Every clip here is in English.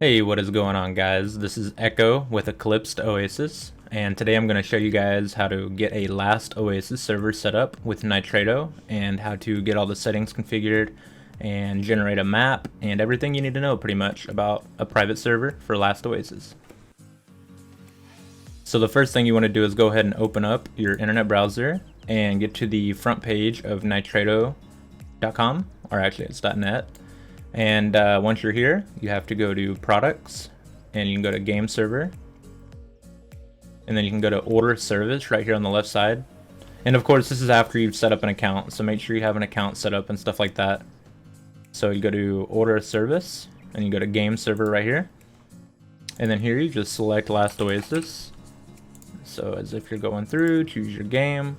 Hey, what is going on, guys? This is Echo with Eclipsed Oasis, and today I'm going to show you guys how to get a last Oasis server set up with Nitrado and how to get all the settings configured and generate a map and everything you need to know pretty much about a private server for last Oasis. So the first thing you want to do is go ahead and open up your internet browser and get to the front page of nitrado.com, or actually it's .net. And once you're here, you have to go to products and you can go to game server, and then you can go to order service right here on the left side. And of course, this is after you've set up an account, so make sure you have an account set up and stuff like that. So you go to order service and you go to game server right here, and then here you just select last Oasis. So as if you're going through, choose your game,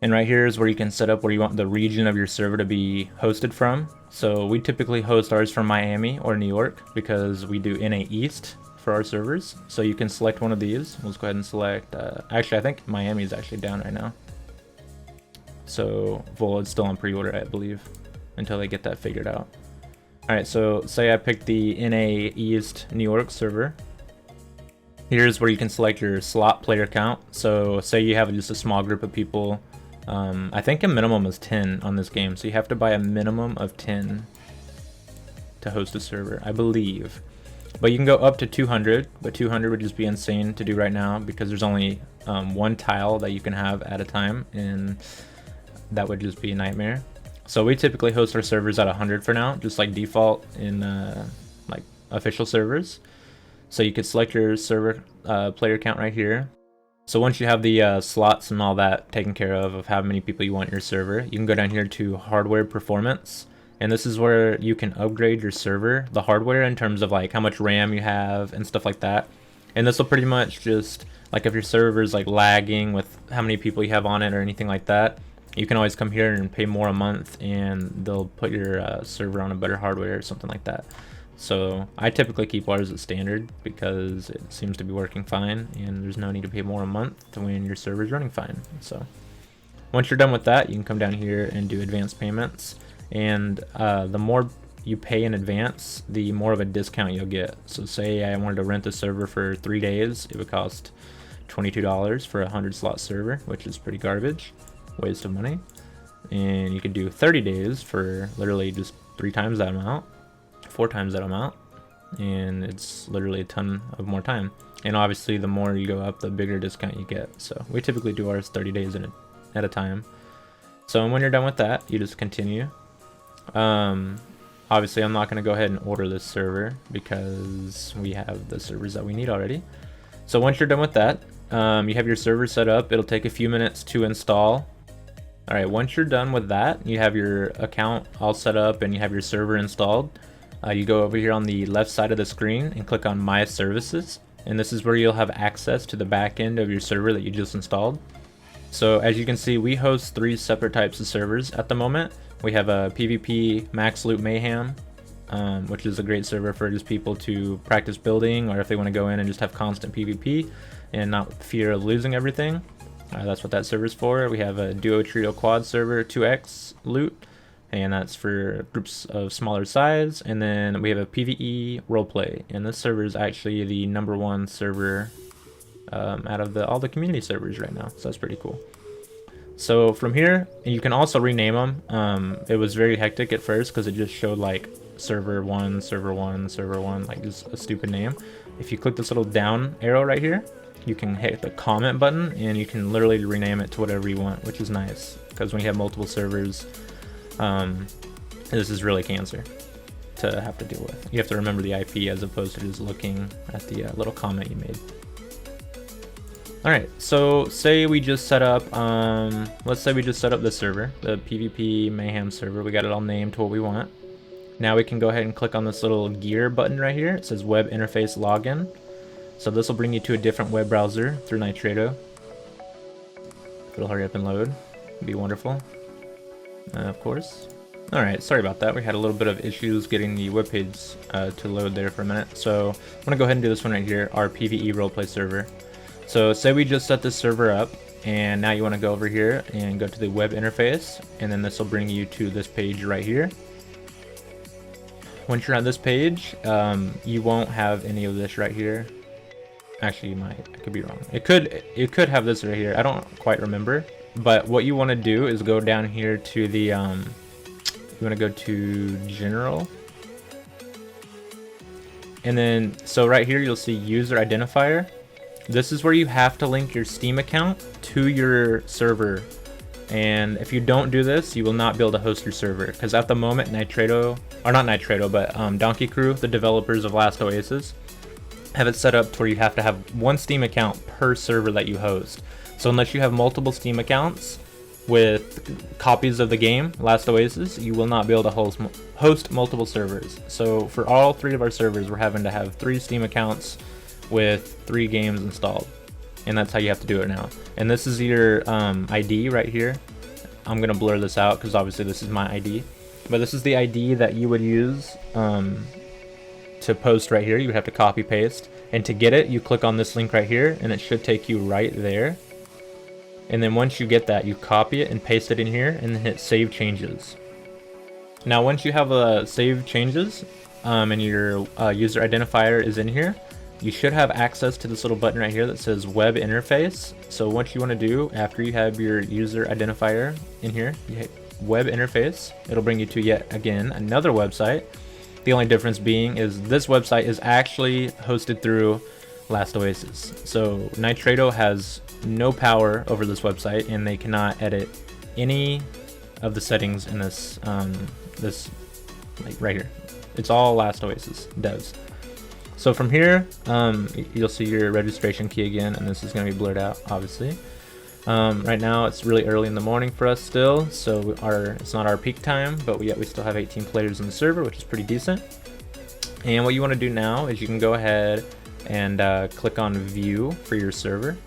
and right here is where you can set up where you want the region of your server to be hosted from. So we typically host ours from Miami or New York because we do NA East for our servers. So you can select one of these. Let's go ahead and select, actually I think Miami is actually down right now. So, well, it's still on pre-order, I believe, until they get that figured out. Alright, so say I picked the NA East New York server. Here's where you can select your slot player count. So say you have just a small group of people. I think a minimum is 10 on this game, so you have to buy a minimum of 10 to host a server, I believe. But you can go up to 200, but 200 would just be insane to do right now because there's only one tile that you can have at a time, and that would just be a nightmare. So we typically host our servers at 100 for now, just like default in like official servers. So you could select your server player count right here. So once you have the slots and all that taken care of how many people you want in your server, you can go down here to hardware performance, and this is where you can upgrade your server, the hardware, in terms of like how much RAM you have and stuff like that. And this will pretty much just, like if your server is like lagging with how many people you have on it or anything like that, you can always come here and pay more a month and they'll put your server on a better hardware or something like that. So I typically keep ours at standard because it seems to be working fine and there's no need to pay more a month when your server is running fine. So once you're done with that, you can come down here and do advanced payments, and the more you pay in advance, the more of a discount you'll get. So say I wanted to rent the server for 3 days, it would cost $22 for a 100 slot server, which is pretty garbage, waste of money. And you could do 30 days for literally just 3 times that amount, 4 times that amount, and it's literally a ton of more time. And obviously the more you go up, the bigger discount you get. So we typically do ours 30 days at a time. So when you're done with that, you just continue. Obviously I'm not going to go ahead and order this server because we have the servers that we need already. So once you're done with that, you have your server set up. It'll take a few minutes to install. Alright, once you're done with that, you have your account all set up and you have your server installed. You go over here on the left side of the screen and click on My Services, and this is where you'll have access to the back end of your server that you just installed. So as you can see, we host 3 separate types of servers at the moment. We have a PvP Max Loot Mayhem, which is a great server for just people to practice building, or if they want to go in and just have constant PvP and not fear of losing everything. That's what that server's for. We have a Duo Trio Quad server 2x Loot, and that's for groups of smaller size. And then we have a PvE roleplay, and this server is actually the #1 server out of all the community servers right now, so that's pretty cool. So from here, you can also rename them. It was very hectic at first because it just showed like server 1, server 1, server 1, like just a stupid name. If you click this little down arrow right here, you can hit the comment button and you can literally rename it to whatever you want, which is nice because when you have multiple servers, this is really cancer to have to deal with. You have to remember the IP as opposed to just looking at the little comment you made. Alright, so say we just set up, let's say we just set up this server, the PvP Mayhem server. We got it all named to what we want. Now we can go ahead and click on this little gear button right here. It says Web Interface Login. So this will bring you to a different web browser through Nitrado. It'll hurry up and load. It'd be wonderful. Of course. Alright, sorry about that. We had a little bit of issues getting the webpage to load there for a minute. So I'm going to go ahead and do this one right here, our PvE roleplay server. So say we just set this server up, and now you want to go over here and go to the web interface, and then this will bring you to this page right here. once you're on this page, you won't have any of this right here. Actually, you might. I could be wrong. It could have this right here. I don't quite remember. But what you want to do is go down here to the you want to go to General. And then, so right here, you'll see User Identifier. This is where you have to link your Steam account to your server. And if you don't do this, you will not be able to host your server. Because at the moment, Nitredo, or not Nitredo, but Donkey Crew, the developers of Last Oasis, have it set up to where you have to have one Steam account per server that you host. So unless you have multiple Steam accounts with copies of the game, Last Oasis, you will not be able to host multiple servers. So for all 3 of our servers, we're having to have 3 Steam accounts with 3 games installed. And that's how you have to do it now. And this is your ID right here. I'm going to blur this out because obviously this is my ID. But this is the ID that you would use to post right here. You would have to copy paste. And to get it, you click on this link right here and it should take you right there. And then once you get that, you copy it and paste it in here and then hit Save Changes. Now once you have a Save Changes and your user identifier is in here, you should have access to this little button right here that says Web Interface. So what you want to do after you have your user identifier in here, you hit Web Interface. It'll bring you to yet again another website. The only difference being is this website is actually hosted through Last Oasis. So Nitredo has no power over this website and they cannot edit any of the settings in this like right here. It's all Last Oasis devs. So from here, you'll see your registration key again, and this is going to be blurred out, obviously. Right now, it's really early in the morning for us still, so it's not our peak time, but we still have 18 players in the server, which is pretty decent. And what you want to do now is you can go ahead and click on View for your server.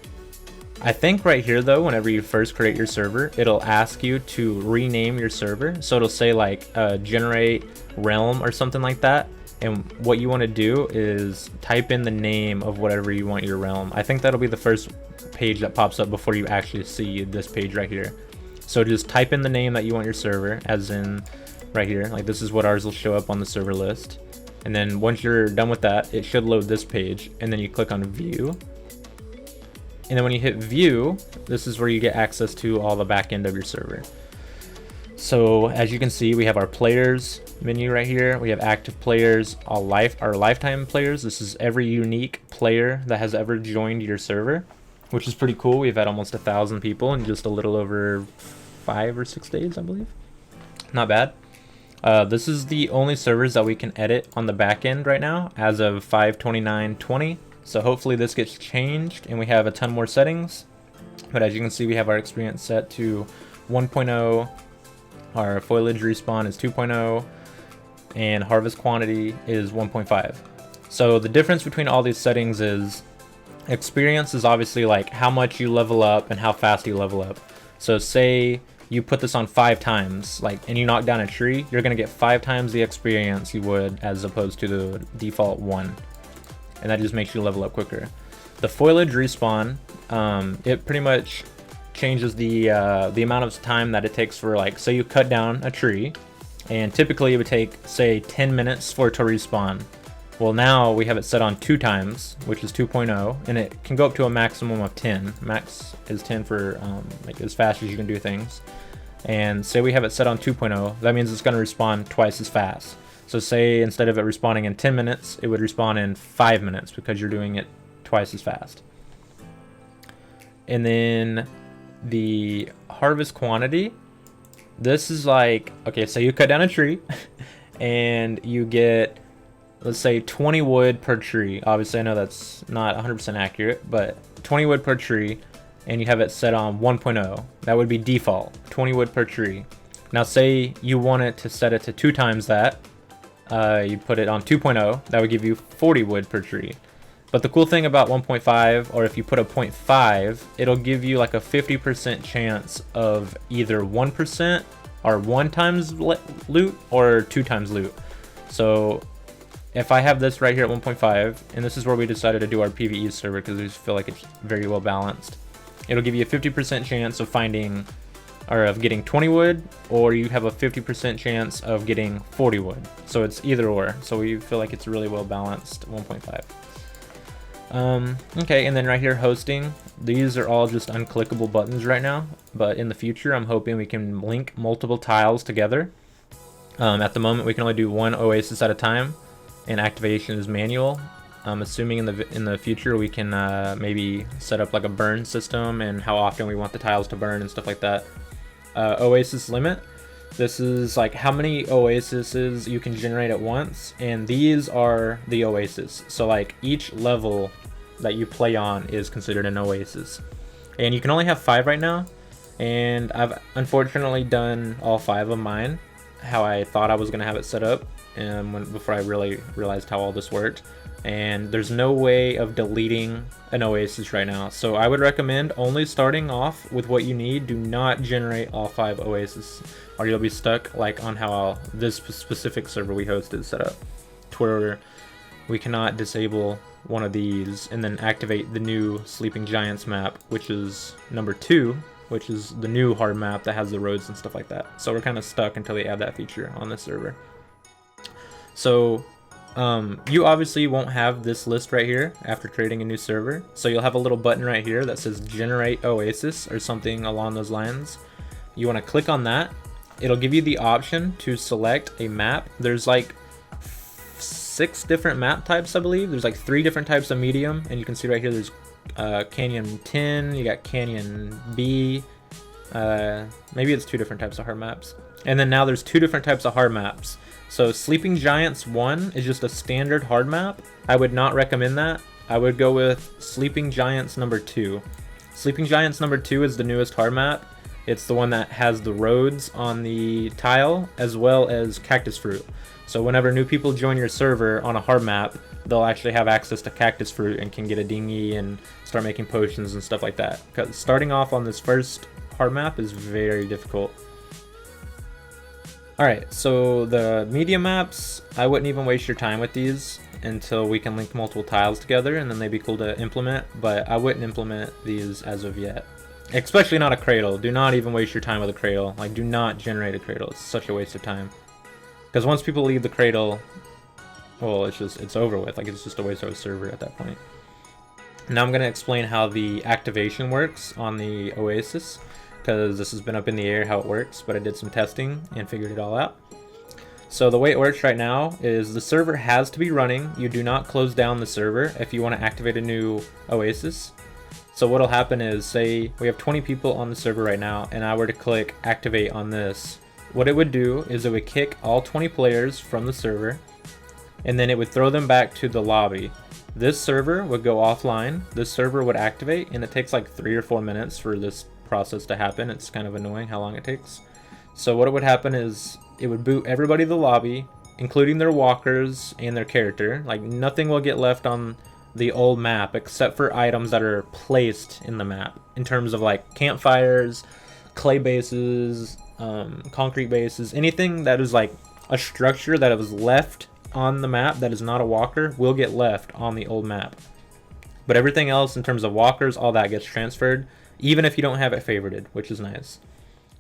I think right here, though, whenever you first create your server, it'll ask you to rename your server. So it'll say like Generate Realm or something like that. And what you want to do is type in the name of whatever you want your realm. I think that'll be the first page that pops up before you actually see this page right here. So just type in the name that you want your server, as in right here. Like this is what ours will show up on the server list. And then once you're done with that, it should load this page. And then you click on View. And then when you hit View, this is where you get access to all the back end of your server. So as you can see, we have our players menu right here. We have active players, our lifetime players. This is every unique player that has ever joined your server, which is pretty cool. We've had almost 1,000 people in just a little over 5 or 6 days, I believe. Not bad. This is the only servers that we can edit on the back end right now as of 5/29/20. So hopefully this gets changed and we have a ton more settings. But as you can see, we have our experience set to 1.0. Our foliage respawn is 2.0 and harvest quantity is 1.5. So the difference between all these settings is experience is obviously like how much you level up and how fast you level up. So say you put this on 5 times, and you knock down a tree, you're gonna get 5 times the experience you would as opposed to the default 1. And that just makes you level up quicker. The foliage respawn, it pretty much changes the amount of time that it takes for, say you cut down a tree and typically it would take say 10 minutes for it to respawn. Well, now we have it set on 2 times, which is 2.0, and it can go up to a maximum of 10. Max is 10 for as fast as you can do things. And say we have it set on 2.0, that means it's going to respawn twice as fast. So say instead of it respawning in 10 minutes, it would respawn in 5 minutes because you're doing it twice as fast. And then the harvest quantity, this is okay, so you cut down a tree and you get, let's say 20 wood per tree. Obviously I know that's not 100% accurate, but 20 wood per tree, and you have it set on 1.0. That would be default, 20 wood per tree. Now say you wanted to set it to 2 times that, you put it on 2.0, that would give you 40 wood per tree. But the cool thing about 1.5, or if you put a 0.5, it'll give you a 50% chance of either 1% or 1 times loot or 2 times loot. So if I have this right here at 1.5, and this is where we decided to do our PvE server because we just feel like it's very well balanced, it'll give you a 50% chance of finding or of getting 20 wood, or you have a 50% chance of getting 40 wood. So it's either or. So we feel like it's really well balanced 1.5. Okay, and then right here, hosting. These are all just unclickable buttons right now, but in the future, I'm hoping we can link multiple tiles together. At the moment, we can only do one Oasis at a time, and activation is manual. I'm assuming in the future we can maybe set up like a burn system and how often we want the tiles to burn and stuff like that. Oasis limit. This is like how many Oases you can generate at once, and these are the Oasis. So like each level that you play on is considered an Oasis, and you can only have 5 right now. And I've unfortunately done all 5 of mine how I thought I was gonna have it set up, and before I really realized how all this worked. And there's no way of deleting an Oasis right now. So I would recommend only starting off with what you need. Do not generate all 5 Oasis, or you'll be stuck like on how this specific server we hosted is set up, to where we cannot disable one of these and then activate the new Sleeping Giants map, which is number 2, which is the new hard map that has the roads and stuff like that. So we're kind of stuck until they add that feature on this server. So you obviously won't have this list right here after creating a new server. So you'll have a little button right here that says Generate Oasis or something along those lines. You want to click on that. It'll give you the option to select a map. There's like 6 different map types, I believe. There's like 3 different types of medium, and you can see right here there's Canyon 10, you got Canyon B, maybe it's 2 different types of hard maps. And then now there's 2 different types of hard maps. So Sleeping Giants 1 is just a standard hard map. I would not recommend that. I would go with Sleeping Giants number 2. Sleeping Giants number 2 is the newest hard map. It's the one that has the roads on the tile as well as cactus fruit. So whenever new people join your server on a hard map, they'll actually have access to cactus fruit and can get a dinghy and start making potions and stuff like that. Because starting off on this first hard map is very difficult. Alright, so the medium maps, I wouldn't even waste your time with these until we can link multiple tiles together, and then they'd be cool to implement, but I wouldn't implement these as of yet. Especially not a cradle. Do not even waste your time with a cradle. Like, do not generate a cradle. It's such a waste of time. Because once people leave the cradle, well, it's over with. Like, it's just a waste of a server at that point. Now I'm going to explain how the activation works on the Oasis, because this has been up in the air how it works, but I did some testing and figured it all out. So the way it works right now is the server has to be running. You do not close down the server if you want to activate a new Oasis. So what'll happen is, say we have 20 people on the server right now, and I were to click activate on this. What it would do is it would kick all 20 players from the server, and then it would throw them back to the lobby. This server would go offline, this server would activate, and it takes like 3 or 4 minutes for this process to happen. It's kind of annoying how long it takes. So what would happen is it would boot everybody to the lobby, including their walkers and their character. Like, nothing will get left on the old map except for items that are placed in the map, in terms of like campfires, clay bases, concrete bases, anything that is like a structure that was left on the map that is not a walker will get left on the old map. But everything else in terms of walkers, all that gets transferred, even if you don't have it favorited, which is nice.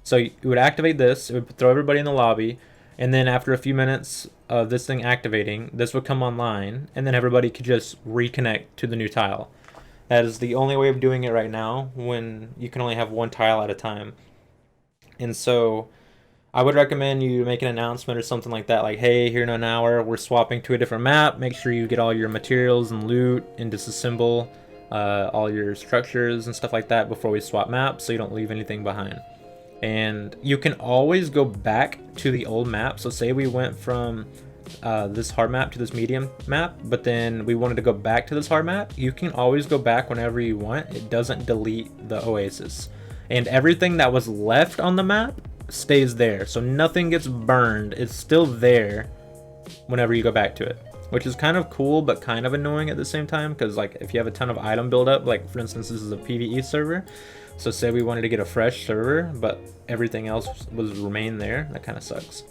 So you would activate this, it would throw everybody in the lobby, and then after a few minutes of this thing activating, this would come online, and then everybody could just reconnect to the new tile. That is the only way of doing it right now, when you can only have one tile at a time. And so I would recommend you make an announcement or something like that, like, hey, here in an hour we're swapping to a different map. Make sure you get all your materials and loot and disassemble all your structures and stuff like that before we swap maps, so you don't leave anything behind. And you can always go back to the old map. So say we went from this hard map to this medium map, but then we wanted to go back to this hard map. You can always go back whenever you want. It doesn't delete the Oasis. And everything that was left on the map stays there. So nothing gets burned. It's still there whenever you go back to it, which is kind of cool, but kind of annoying at the same time. Because like if you have a ton of item buildup, like for instance, this is a PvE server. So say we wanted to get a fresh server, but everything else was remain there. That kind of sucks.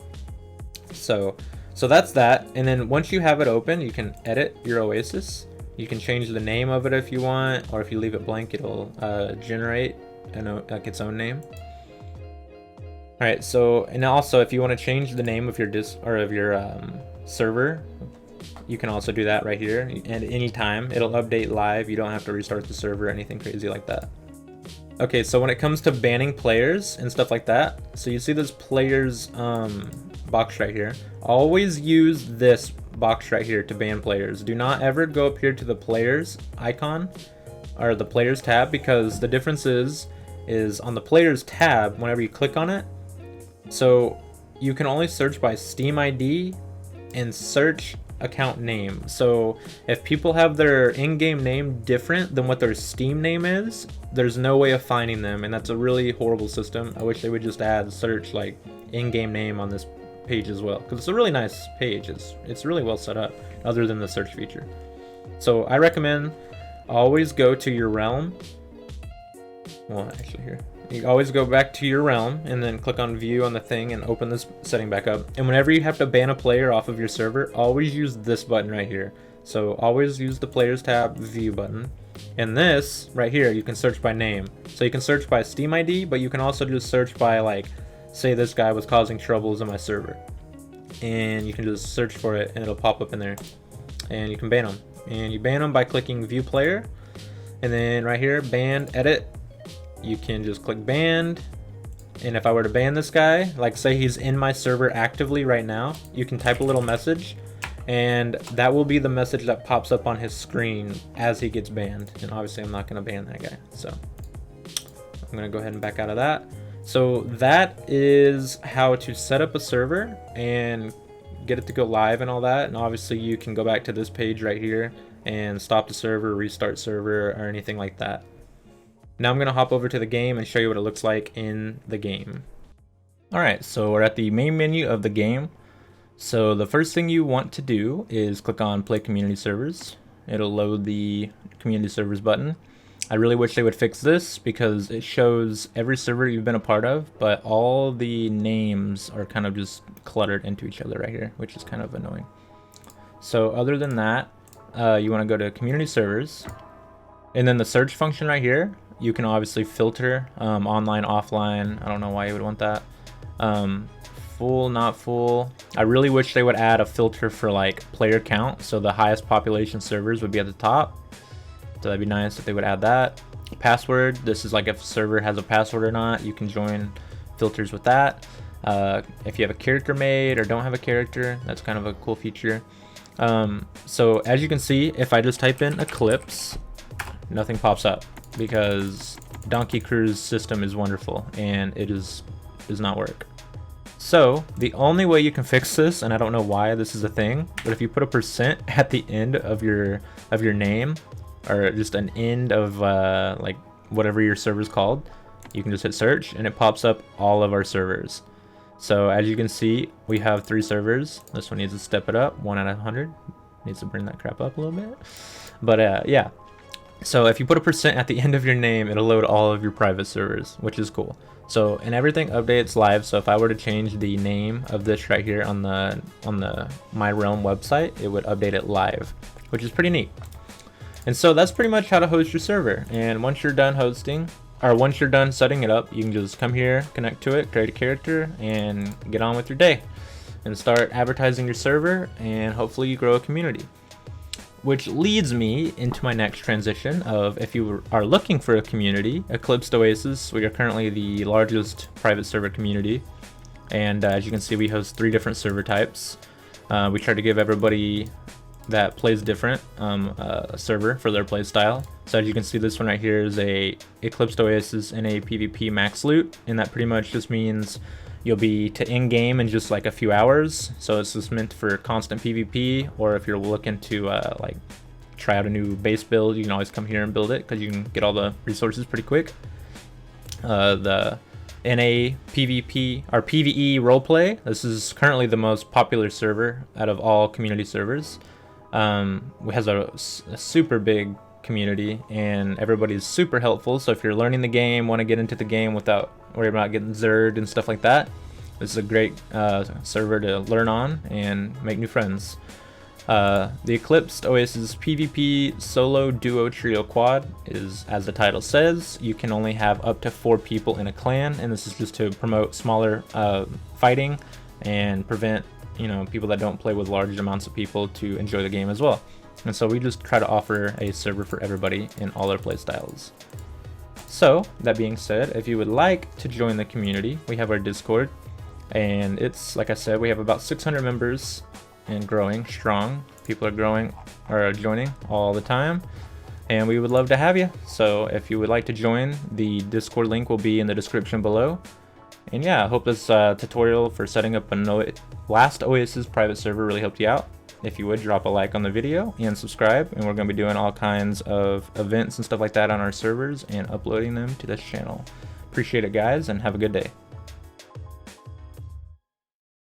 So that's that. And then once you have it open, you can edit your Oasis. You can change the name of it if you want, or if you leave it blank, it'll generate like its own name. All right, so and also if you want to change the name of your server, you can also do that right here. And anytime it'll update live, you don't have to restart the server or anything crazy like that. Okay, so when it comes to banning players and stuff like that, so you see this players box right here. Always use this box right here to ban players. Do not ever go up here to the players icon or the players tab, because the difference is on the players tab, whenever you click on it, so you can only search by Steam ID and search account name. So if people have their in-game name different than what their Steam name is, there's no way of finding them, and that's a really horrible system. I wish they would just add search like in-game name on this page as well, because it's a really nice page. It's really well set up, other than the search feature. So I recommend always go to your realm. Well, actually here, you always go back to your realm and then click on view on the thing and open this setting back up. And whenever you have to ban a player off of your server, always use this button right here. So always use the players tab view button. And this right here, you can search by name. So you can search by Steam ID, but you can also just search by, like, say this guy was causing troubles in my server. And you can just search for it and it'll pop up in there. And you can ban them. And you ban them by clicking view player. And then right here, banned edit. You can just click banned, and if I were to ban this guy, like say he's in my server actively right now, you can type a little message, and that will be the message that pops up on his screen as he gets banned. And obviously I'm not going to ban that guy, so I'm going to go ahead and back out of that. So that is how to set up a server and get it to go live and all that. And obviously you can go back to this page right here and stop the server, restart server, or anything like that. Now I'm going to hop over to the game and show you what it looks like in the game. Alright, so we're at the main menu of the game. So the first thing you want to do is click on Play Community Servers. It'll load the Community Servers button. I really wish they would fix this, because it shows every server you've been a part of, but all the names are kind of just cluttered into each other right here, which is kind of annoying. So other than that, you want to go to Community Servers, and then the search function right here. You can obviously filter online, offline. I don't know why you would want that. Full, not full. I really wish they would add a filter for like player count, so the highest population servers would be at the top. So that'd be nice if they would add that. Password, this is like if a server has a password or not. You can join filters with that. If you have a character made or don't have a character, that's kind of a cool feature. So as you can see, if I just type in Eclipse, nothing pops up, because Donkey Crew's system is wonderful and it does not work. So the only way you can fix this, and I don't know why this is a thing, but if you put a % at the end of your name, or just an end of like whatever your server's called, you can just hit search and it pops up all of our servers. So as you can see, we have 3 servers. This one needs to step it up, 1 out of 100. Needs to bring that crap up a little bit. But yeah. So if you put a % at the end of your name, it'll load all of your private servers, which is cool. So, and everything updates live. So if I were to change the name of this right here on the My Realm website, it would update it live, which is pretty neat. And so that's pretty much how to host your server. And once you're done hosting, or once you're done setting it up, you can just come here, connect to it, create a character, and get on with your day. And start advertising your server, and hopefully you grow a community. Which leads me into my next transition of, if you are looking for a community, Eclipsed Oasis, we are currently the largest private server community. And as you can see, we host 3 different server types. We try to give everybody that plays different a server for their play style. So as you can see, this one right here is a Eclipsed Oasis in a PvP max loot, and that pretty much just means you'll be to end game in just like a few hours. So it's just meant for constant PvP, or if you're looking to like try out a new base build, you can always come here and build it, because you can get all the resources pretty quick. The NA PvP or PvE roleplay, this is currently the most popular server out of all community servers. It has a super big community, and everybody's super helpful. So if you're learning the game, want to get into the game without worrying about getting zerred and stuff like that, this is a great server to learn on and make new friends. The Eclipsed Oasis PvP solo duo trio quad is, as the title says, you can only have up to 4 people in a clan, and this is just to promote smaller fighting and prevent, you know, people that don't play with large amounts of people to enjoy the game as well. And so we just try to offer a server for everybody in all our playstyles. So that being said, if you would like to join the community, we have our Discord, and it's, like I said, we have about 600 members and growing strong. People are growing or joining all the time, and we would love to have you. So if you would like to join, the Discord link will be in the description below. And yeah, I hope this tutorial for setting up a last Oasis private server really helped you out. If you would, drop a like on the video and subscribe, and we're going to be doing all kinds of events and stuff like that on our servers and uploading them to this channel. Appreciate it, guys, and have a good day.